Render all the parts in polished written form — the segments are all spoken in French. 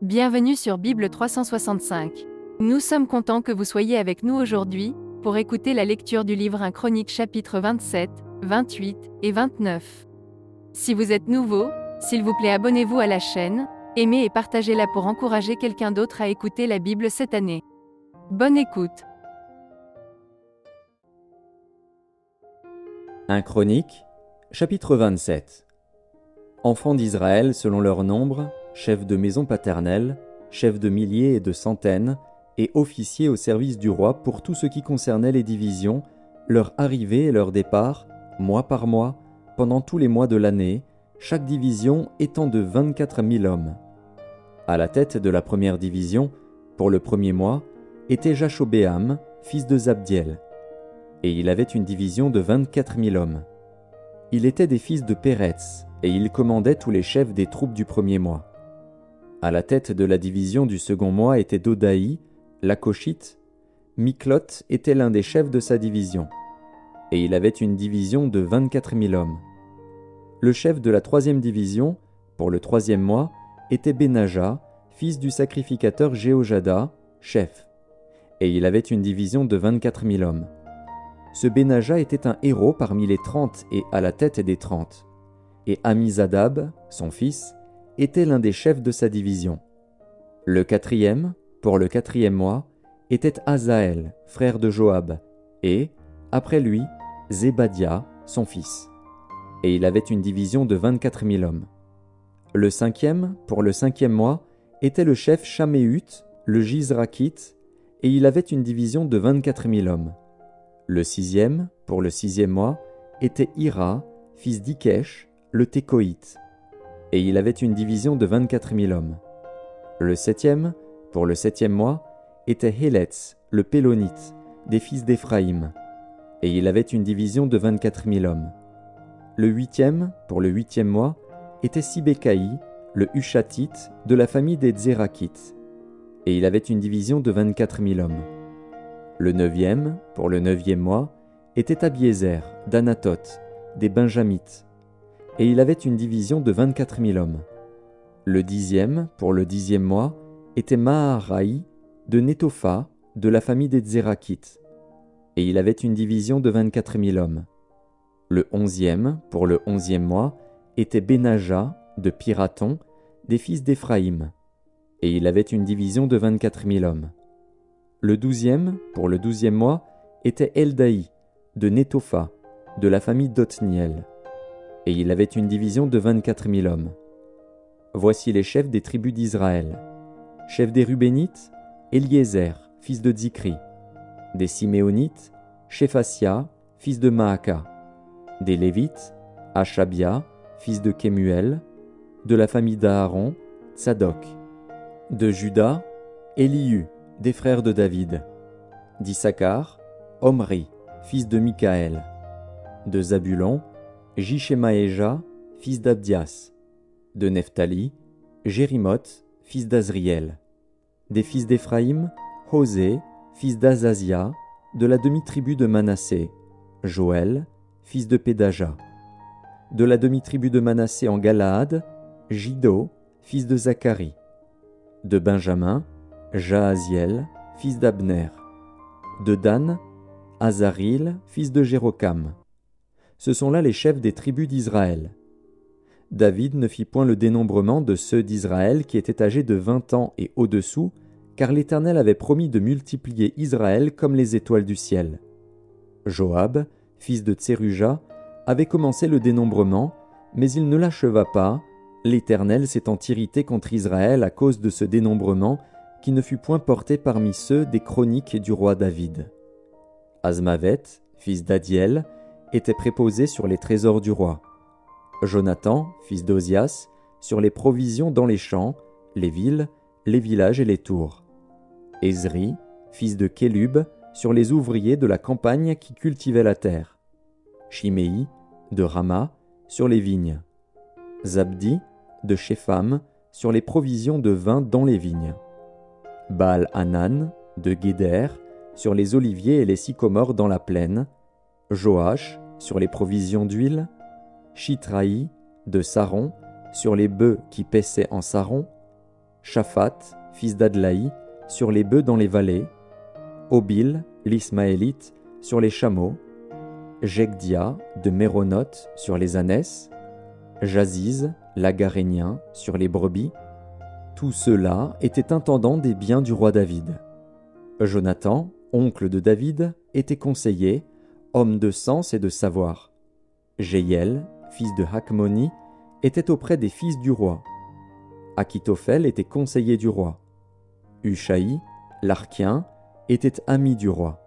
Bienvenue sur Bible 365. Nous sommes contents que vous soyez avec nous aujourd'hui, pour écouter la lecture du livre 1 Chroniques chapitres 27, 28 et 29. Si vous êtes nouveau, s'il vous plaît abonnez-vous à la chaîne, aimez et partagez-la pour encourager quelqu'un d'autre à écouter la Bible cette année. Bonne écoute. 1 Chroniques, chapitre 27. Enfants d'Israël selon leur nombre, chefs de maison paternelle, chefs de milliers et de centaines, et officiers au service du roi pour tout ce qui concernait les divisions, leur arrivée et leur départ, mois par mois, pendant tous les mois de l'année, chaque division étant de 24 000 hommes. À la tête de la première division, pour le premier mois, était Jashobéam, fils de Zabdiel. Et il avait une division de 24 000 hommes. Il était des fils de Péretz, et il commandait tous les chefs des troupes du premier mois. À la tête de la division du second mois était Dodaï, l'Akoshite. Miklot était l'un des chefs de sa division. Et il avait une division de 24 000 hommes. Le chef de la troisième division, pour le troisième mois, était Benaja, fils du sacrificateur Jéhojada, chef. Et il avait une division de 24 000 hommes. Ce Benaja était un héros parmi les 30 et à la tête des 30. Et Amizadab, son fils, était l'un des chefs de sa division. Le quatrième, pour le quatrième mois, était Azaël, frère de Joab, et, après lui, Zébadia, son fils. Et il avait une division de 24 000 hommes. Le cinquième, pour le cinquième mois, était le chef Shaméhut, le Jizrakite, et il avait une division de 24 000 hommes. Le sixième, pour le sixième mois, était Ira, fils d'Ikesh, le Tékoïte, et il avait une division de 24 000 hommes. Le septième, pour le septième mois, était Héletz, le Pélonite, des fils d'Éphraïm, et il avait une division de 24 000 hommes. Le huitième, pour le huitième mois, était Sibécaï, le Hushatite, de la famille des Zérakites, et il avait une division de 24 000 hommes. Le neuvième, pour le neuvième mois, était Abiézer, d'Anatoth, des Benjamites, et il avait une division de 24 000 hommes. Le dixième, pour le dixième mois, était Maharaï, de Netopha, de la famille des Zérakites, et il avait une division de 24 000 hommes. Le onzième, pour le onzième mois, était Benaja, de Piraton, des fils d'Éphraïm, et il avait une division de 24 000 hommes. Le douzième, pour le douzième mois, était Eldaï, de Netopha, de la famille d'Othniel, et il avait une division de 24 000 hommes. Voici les chefs des tribus d'Israël. Chef des Rubénites, Éliézer, fils de Zikri. Des Siméonites, Shéphasia, fils de Maaka. Des Lévites, Achabia, fils de Kemuel. De la famille d'Aaron, Tsadok. De Juda, Elihu, des frères de David. D'Issachar, Omri, fils de Mikaël. De Zabulon, Jishemaéja, fils d'Abdias. De Nephtali, Jérimoth, fils d'Azriel. Des fils d'Éphraïm, Hosée, fils d'Azazia, de la demi-tribu de Manassé, Joël, fils de Pédaja. De la demi-tribu de Manassé en Galaad, Jiddo, fils de Zacharie. De Benjamin, Jahaziel, fils d'Abner. De Dan, Azaril, fils de Jérokam. Ce sont là les chefs des tribus d'Israël. David ne fit point le dénombrement de ceux d'Israël qui étaient âgés de 20 ans et au-dessous, car l'Éternel avait promis de multiplier Israël comme les étoiles du ciel. Joab, fils de Tseruja, avait commencé le dénombrement, mais il ne l'acheva pas, l'Éternel s'étant irrité contre Israël à cause de ce dénombrement qui ne fut point porté parmi ceux des chroniques du roi David. Azmavet, fils d'Adiel, était préposé sur les trésors du roi. Jonathan, fils d'Ozias, sur les provisions dans les champs, les villes, les villages et les tours. Ezri, fils de Kélub, sur les ouvriers de la campagne qui cultivaient la terre. Chiméi, de Rama, sur les vignes. Zabdi, de Shepham, sur les provisions de vin dans les vignes. Baal-Hanan, de Guéder, sur les oliviers et les sycomores dans la plaine. Joach, sur les provisions d'huile. Chitraï, de Saron, sur les bœufs qui paissaient en Saron. Shaphat, fils d'Adlaï, sur les bœufs dans les vallées, Obil, l'Ismaélite, sur les chameaux, Jegdia, de Méronoth, sur les ânesses, Jaziz, l'Agarénien, sur les brebis. Tous ceux-là étaient intendants des biens du roi David. Jonathan, oncle de David, était conseiller, homme de sens et de savoir. Jéhiel, fils de Hakmoni, était auprès des fils du roi. Achitophel était conseiller du roi. Hushaï, l'Archien, était ami du roi.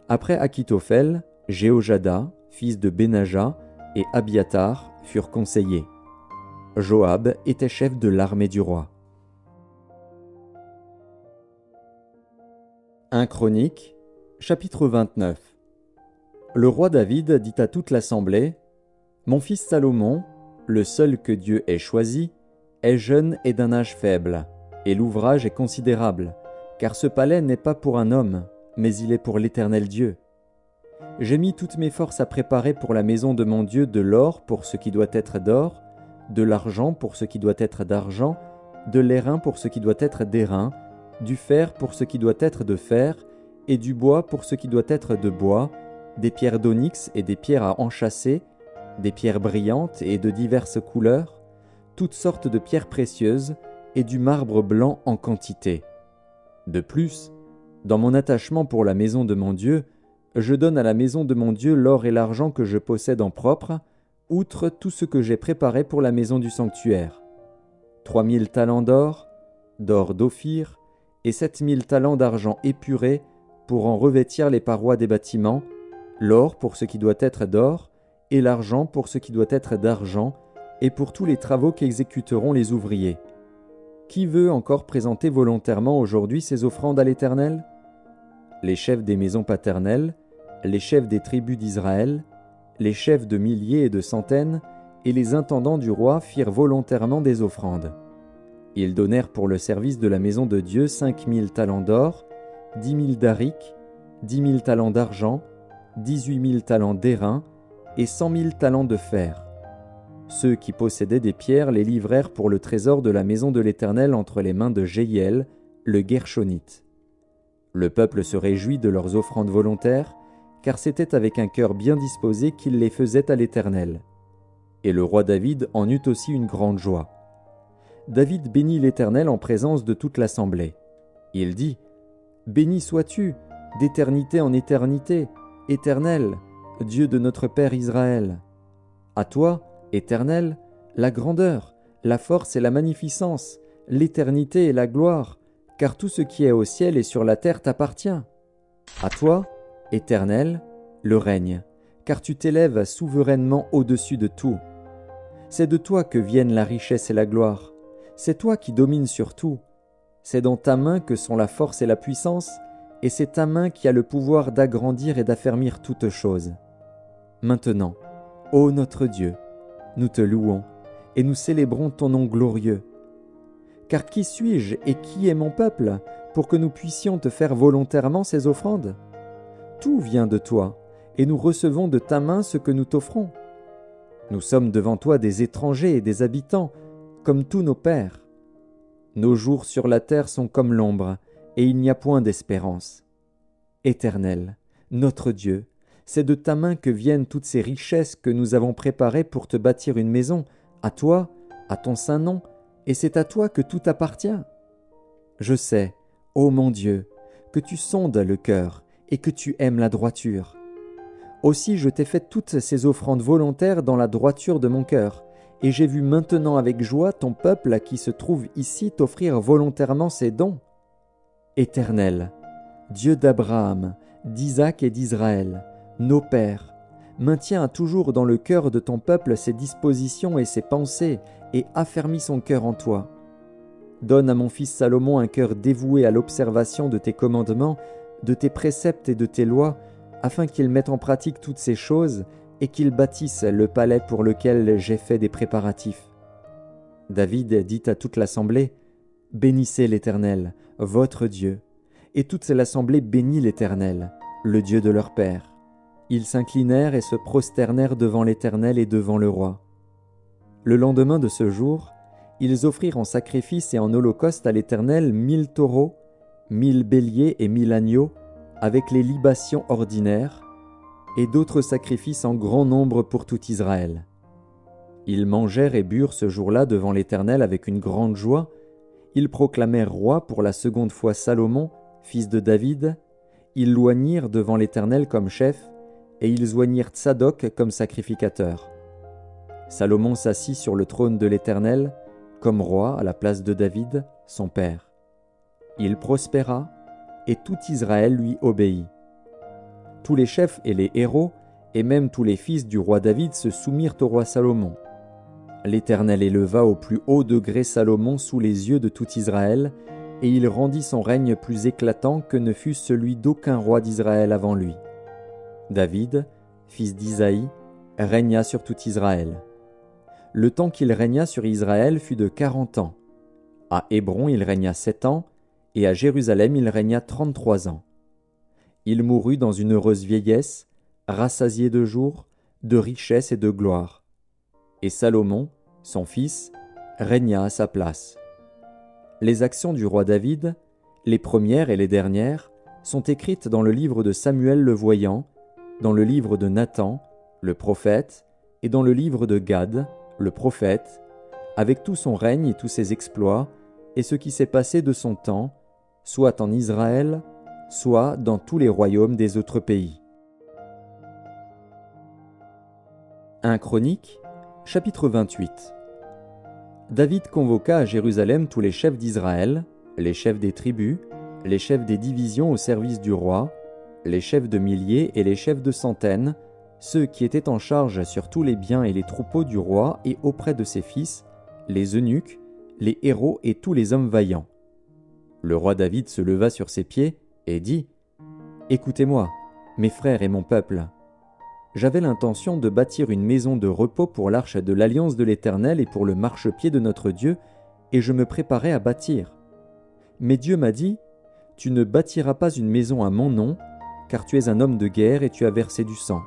Après Achitophel, Jéhojada, fils de Benaja, et Abiatar furent conseillers. Joab était chef de l'armée du roi. 1 Chroniques, chapitre 29. Le roi David dit à toute l'assemblée, « Mon fils Salomon, le seul que Dieu ait choisi, est jeune et d'un âge faible, et l'ouvrage est considérable, car ce palais n'est pas pour un homme, mais il est pour l'Éternel Dieu. J'ai mis toutes mes forces à préparer pour la maison de mon Dieu de l'or pour ce qui doit être d'or, de l'argent pour ce qui doit être d'argent, de l'airain pour ce qui doit être d'airain, du fer pour ce qui doit être de fer, et du bois pour ce qui doit être de bois, des pierres d'onyx et des pierres à enchâsser, des pierres brillantes et de diverses couleurs, toutes sortes de pierres précieuses, et du marbre blanc en quantité. De plus, dans mon attachement pour la maison de mon Dieu, je donne à la maison de mon Dieu l'or et l'argent que je possède en propre, outre tout ce que j'ai préparé pour la maison du sanctuaire. 3000 talents d'or d'Ophir, et 7000 talents d'argent épuré pour en revêtir les parois des bâtiments, l'or pour ce qui doit être d'or, et l'argent pour ce qui doit être d'argent, et pour tous les travaux qu'exécuteront les ouvriers. Qui veut encore présenter volontairement aujourd'hui ses offrandes à l'Éternel? Les chefs des maisons paternelles, les chefs des tribus d'Israël, les chefs de milliers et de centaines, et les intendants du roi firent volontairement des offrandes. Ils donnèrent pour le service de la maison de Dieu 5000 talents d'or, 10 000 d'aric, 10 000 talents d'argent, 18 000 talents d'airain, et 100 000 talents de fer. Ceux qui possédaient des pierres les livrèrent pour le trésor de la maison de l'Éternel entre les mains de Jéhiel, le Guershonite. Le peuple se réjouit de leurs offrandes volontaires, car c'était avec un cœur bien disposé qu'ils les faisaient à l'Éternel. Et le roi David en eut aussi une grande joie. David bénit l'Éternel en présence de toute l'assemblée. Il dit, « Béni sois-tu, d'éternité en éternité, Éternel, Dieu de notre Père Israël. À toi, Éternel, la grandeur, la force et la magnificence, l'éternité et la gloire, car tout ce qui est au ciel et sur la terre t'appartient. À toi, Éternel, le règne, car tu t'élèves souverainement au-dessus de tout. C'est de toi que viennent la richesse et la gloire. C'est toi qui domines sur tout. C'est dans ta main que sont la force et la puissance, et c'est ta main qui a le pouvoir d'agrandir et d'affermir toutes choses. Maintenant, ô notre Dieu, nous te louons, et nous célébrons ton nom glorieux. Car qui suis-je et qui est mon peuple, pour que nous puissions te faire volontairement ces offrandes? Tout vient de toi, et nous recevons de ta main ce que nous t'offrons. Nous sommes devant toi des étrangers et des habitants, comme tous nos pères. Nos jours sur la terre sont comme l'ombre, et il n'y a point d'espérance. Éternel, notre Dieu, c'est de ta main que viennent toutes ces richesses que nous avons préparées pour te bâtir une maison, à toi, à ton saint nom, et c'est à toi que tout appartient. Je sais, ô mon Dieu, que tu sondes le cœur et que tu aimes la droiture. Aussi je t'ai fait toutes ces offrandes volontaires dans la droiture de mon cœur, et j'ai vu maintenant avec joie ton peuple qui se trouve ici t'offrir volontairement ses dons. Éternel, Dieu d'Abraham, d'Isaac et d'Israël, nos pères, maintiens toujours dans le cœur de ton peuple ses dispositions et ses pensées, et affermis son cœur en toi. Donne à mon fils Salomon un cœur dévoué à l'observation de tes commandements, de tes préceptes et de tes lois, afin qu'il mette en pratique toutes ces choses et qu'il bâtisse le palais pour lequel j'ai fait des préparatifs. » David dit à toute l'assemblée, « Bénissez l'Éternel, votre Dieu. » Et toute l'assemblée bénit l'Éternel, le Dieu de leur père. Ils s'inclinèrent et se prosternèrent devant l'Éternel et devant le roi. Le lendemain de ce jour, Ils offrirent en sacrifice et en holocauste à l'Éternel 1000 taureaux, 1000 béliers et 1000 agneaux, avec les libations ordinaires, et d'autres sacrifices en grand nombre pour tout Israël. Ils mangèrent et burent ce jour-là devant l'Éternel avec une grande joie. Ils proclamèrent roi pour la seconde fois Salomon, fils de David. Ils l'oignirent devant l'Éternel comme chef, et ils oignirent Tsadok comme sacrificateur. Salomon s'assit sur le trône de l'Éternel, comme roi à la place de David, son père. Il prospéra, et tout Israël lui obéit. Tous les chefs et les héros, et même tous les fils du roi David se soumirent au roi Salomon. L'Éternel éleva au plus haut degré Salomon sous les yeux de tout Israël, et il rendit son règne plus éclatant que ne fut celui d'aucun roi d'Israël avant lui. David, fils d'Isaïe, régna sur tout Israël. Le temps qu'il régna sur Israël fut de 40 ans. À Hébron il régna 7 ans, et à Jérusalem il régna 33 ans. Il mourut dans une heureuse vieillesse, rassasié de jours, de richesse et de gloire. Et Salomon, son fils, régna à sa place. Les actions du roi David, les premières et les dernières, sont écrites dans le livre de Samuel le voyant, dans le livre de Nathan, le prophète, et dans le livre de Gad, le prophète, avec tout son règne et tous ses exploits, et ce qui s'est passé de son temps, soit en Israël, soit dans tous les royaumes des autres pays. 1 Chroniques, chapitre 28. David convoqua à Jérusalem tous les chefs d'Israël, les chefs des tribus, les chefs des divisions au service du roi, les chefs de milliers et les chefs de centaines, ceux qui étaient en charge sur tous les biens et les troupeaux du roi et auprès de ses fils, les eunuques, les héros et tous les hommes vaillants. Le roi David se leva sur ses pieds et dit : « Écoutez-moi, mes frères et mon peuple. J'avais l'intention de bâtir une maison de repos pour l'arche de l'alliance de l'Éternel et pour le marchepied de notre Dieu, et je me préparais à bâtir. Mais Dieu m'a dit : Tu ne bâtiras pas une maison à mon nom, car tu es un homme de guerre et tu as versé du sang.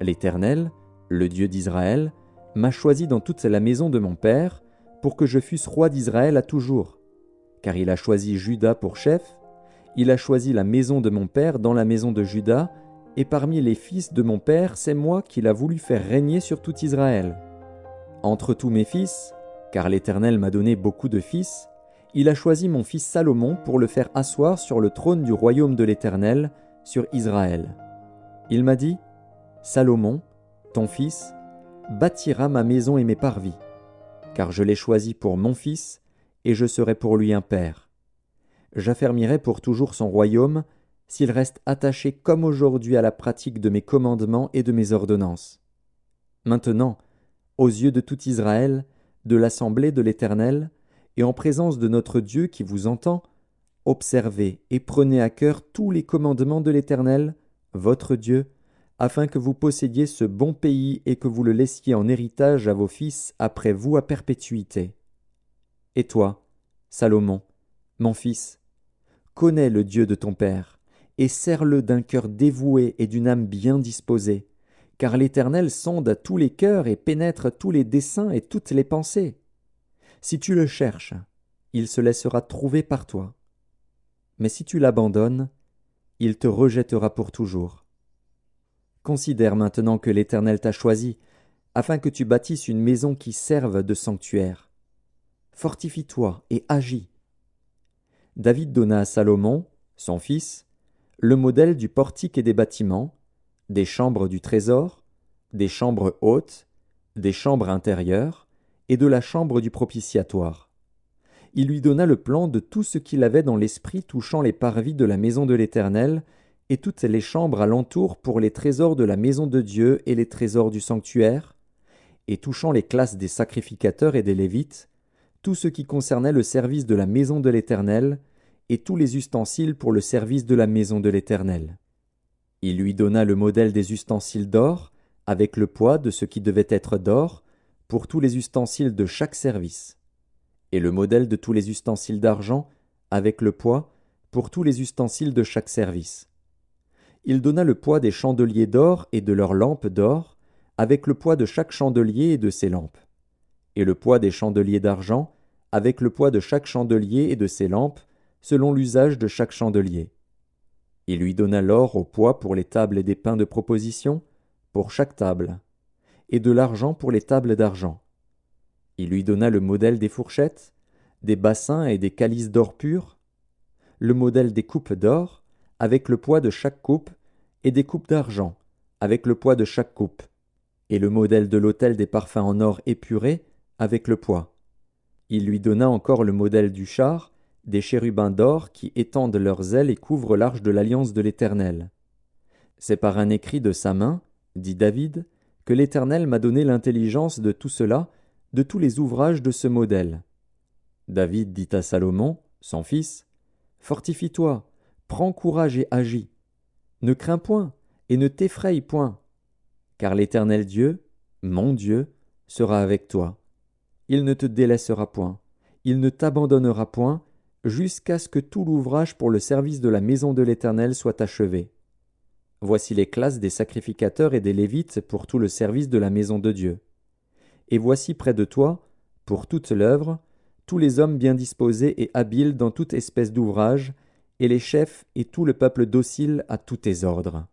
L'Éternel, le Dieu d'Israël, m'a choisi dans toute la maison de mon père, pour que je fusse roi d'Israël à toujours. Car il a choisi Juda pour chef, il a choisi la maison de mon père dans la maison de Juda, et parmi les fils de mon père, c'est moi qu'il a voulu faire régner sur tout Israël. Entre tous mes fils, car l'Éternel m'a donné beaucoup de fils, il a choisi mon fils Salomon pour le faire asseoir sur le trône du royaume de l'Éternel, sur Israël. Il m'a dit : Salomon, ton fils, bâtira ma maison et mes parvis, car je l'ai choisi pour mon fils, et je serai pour lui un père. J'affermirai pour toujours son royaume, s'il reste attaché comme aujourd'hui à la pratique de mes commandements et de mes ordonnances. Maintenant, aux yeux de tout Israël, de l'assemblée de l'Éternel, et en présence de notre Dieu qui vous entend, observez et prenez à cœur tous les commandements de l'Éternel, votre Dieu, afin que vous possédiez ce bon pays et que vous le laissiez en héritage à vos fils après vous à perpétuité. Et toi, Salomon, mon fils, connais le Dieu de ton père, et sers-le d'un cœur dévoué et d'une âme bien disposée, car l'Éternel sonde tous les cœurs et pénètre tous les desseins et toutes les pensées. Si tu le cherches, il se laissera trouver par toi. Mais si tu l'abandonnes, il te rejettera pour toujours. Considère maintenant que l'Éternel t'a choisi, afin que tu bâtisses une maison qui serve de sanctuaire. Fortifie-toi et agis. David donna à Salomon, son fils, le modèle du portique et des bâtiments, des chambres du trésor, des chambres hautes, des chambres intérieures et de la chambre du propitiatoire. Il lui donna le plan de tout ce qu'il avait dans l'esprit touchant les parvis de la maison de l'Éternel et toutes les chambres alentour pour les trésors de la maison de Dieu et les trésors du sanctuaire, et touchant les classes des sacrificateurs et des Lévites, tout ce qui concernait le service de la maison de l'Éternel, et tous les ustensiles pour le service de la maison de l'Éternel. Il lui donna le modèle des ustensiles d'or, avec le poids de ce qui devait être d'or, pour tous les ustensiles de chaque service, et le modèle de tous les ustensiles d'argent, avec le poids, pour tous les ustensiles de chaque service. Il donna le poids des chandeliers d'or et de leurs lampes d'or, avec le poids de chaque chandelier et de ses lampes. et le poids des chandeliers d'argent, avec le poids de chaque chandelier et de ses lampes, selon l'usage de chaque chandelier. Il lui donna l'or au poids pour les tables et des pains de proposition, pour chaque table, et de l'argent pour les tables d'argent. Il lui donna le modèle des fourchettes, des bassins et des calices d'or pur, le modèle des coupes d'or, avec le poids de chaque coupe, et des coupes d'argent, avec le poids de chaque coupe, et le modèle de l'autel des parfums en or épuré, avec le poids. Il lui donna encore le modèle du char, des chérubins d'or qui étendent leurs ailes et couvrent l'arche de l'alliance de l'Éternel. C'est par un écrit de sa main, dit David, que l'Éternel m'a donné l'intelligence de tout cela, de tous les ouvrages de ce modèle. David dit à Salomon, son fils, « Fortifie-toi, prends courage et agis. Ne crains point et ne t'effraie point, car l'Éternel Dieu, mon Dieu, sera avec toi. Il ne te délaissera point, il ne t'abandonnera point, jusqu'à ce que tout l'ouvrage pour le service de la maison de l'Éternel soit achevé. Voici les classes des sacrificateurs et des Lévites pour tout le service de la maison de Dieu. Et voici près de toi, pour toute l'œuvre, tous les hommes bien disposés et habiles dans toute espèce d'ouvrage, et les chefs et tout le peuple docile à tous tes ordres. »